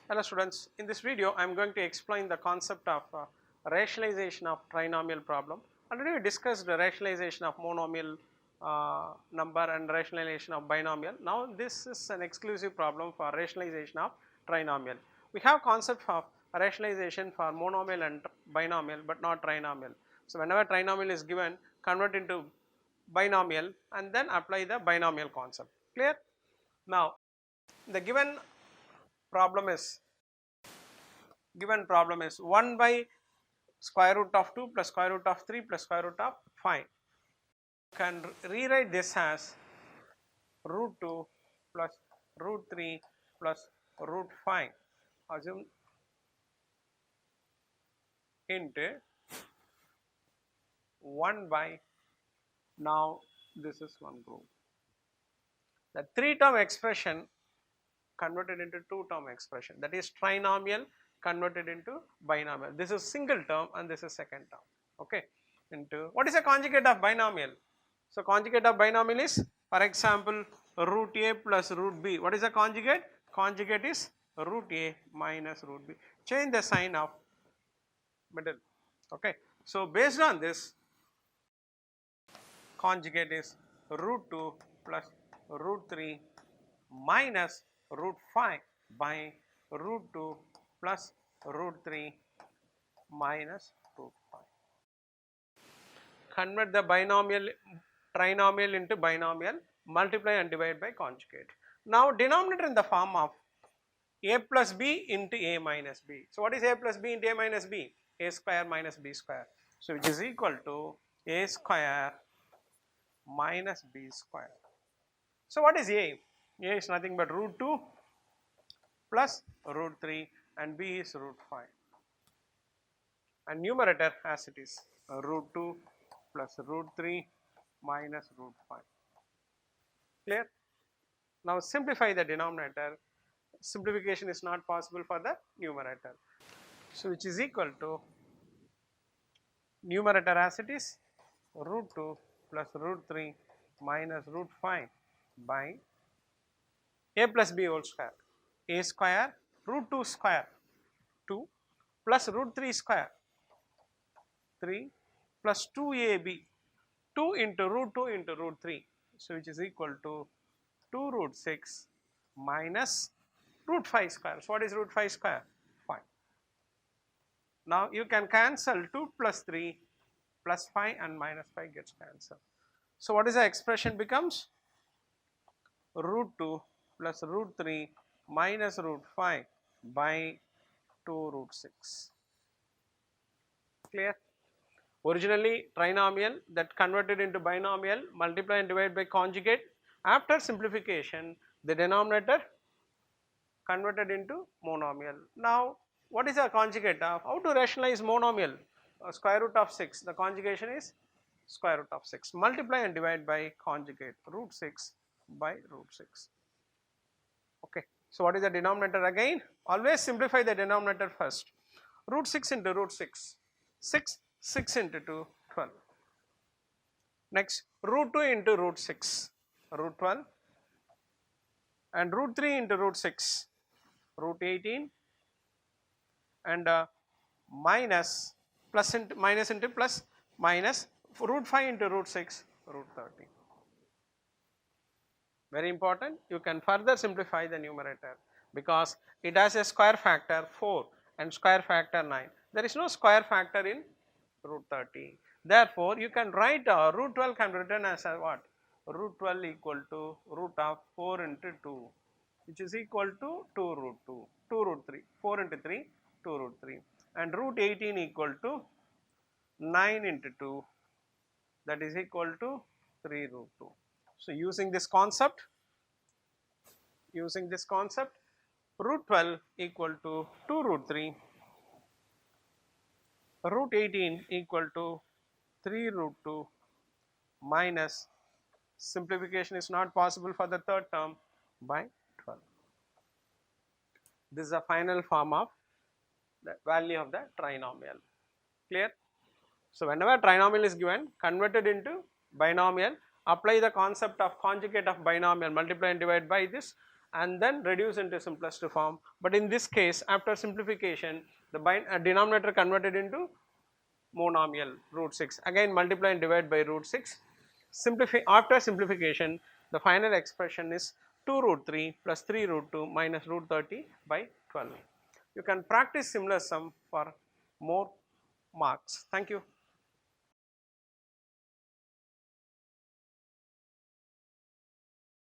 Hello students, in this video I am going to explain the concept of rationalization of trinomial problem. Already we discussed the rationalization of monomial number and rationalization of binomial. Now this is an exclusive problem for rationalization of trinomial. We have concept of rationalization for monomial and binomial but not trinomial. So whenever trinomial is given, convert into binomial and then apply the binomial concept. Clear? Now the problem is given problem is 1 by square root of 2 plus square root of 3 plus square root of 5. You can rewrite this as root 2 plus root 3 plus root 5, assume, into 1 by, now this is one group. The 3-term expression converted into 2-term expression, that is trinomial converted into binomial. This is single term and this is second term, okay, into what is a conjugate of binomial? So conjugate of binomial is, for example, root a plus root b. What is the conjugate? Conjugate is root a minus root b. Change the sign of middle, okay. So based on this, conjugate is root 2 plus root 3 minus root 5 by root 2 plus root 3 minus root 5. Convert the trinomial into binomial, multiply and divide by conjugate. Now denominator in the form of a plus b into a minus b. So what is a plus b into a minus b? A square minus b square. So which is equal to a square minus b square. So what is a? A is nothing but root 2 plus root 3 and b is root 5. And numerator as it is root 2 plus root 3 minus root 5. Clear? Now simplify the denominator. Simplification is not possible for the numerator. So which is equal to numerator as it is root 2 plus root 3 minus root 5 by a plus b whole square. A square root 2 square 2 plus root 3 square 3 plus 2ab 2 into root 2 into root 3. So which is equal to 2 root 6 minus root 5 square. So what is root 5 square? 5. Now you can cancel 2 plus 3 plus 5 and minus 5 gets cancelled. So what is the expression becomes? Root 2 plus root 3 minus root 5 by 2 root 6. Clear? Originally trinomial that converted into binomial, multiply and divide by conjugate. After simplification, the denominator converted into monomial. Now what is the conjugate of? How to rationalize monomial? Square root of 6. The conjugation is square root of 6. Multiply and divide by conjugate, root 6 by root 6. Okay. So what is the denominator again? Always simplify the denominator first. Root 6 into root 6. 6 into 2, 12. Next, root 2 into root 6, root 12. And root 3 into root 6, root 18. And minus into plus minus root 5 into root 6, root 30. Very important, you can further simplify the numerator because it has a square factor 4 and square factor 9. There is no square factor in root 30. Therefore, you can write root 12 can be written as a what? Root 12 equal to root of 4 into 2, which is equal to 2 root 2, 2 root 3, 4 into 3, 2 root 3, and root 18 equal to 9 into 2, that is equal to 3 root 2. So using this concept, root 12 equal to 2 root 3, root 18 equal to 3 root 2 minus, simplification is not possible for the third term, by 12. This is the final form of the value of the trinomial. Clear? So whenever trinomial is given, converted into binomial, apply the concept of conjugate of binomial, multiply and divide by this, and then reduce into simplest form. But in this case, after simplification, the denominator converted into monomial root 6. Again multiply and divide by root 6. After simplification, the final expression is 2 root 3 plus 3 root 2 minus root 30 by 12. You can practice similar sum for more marks. Thank you.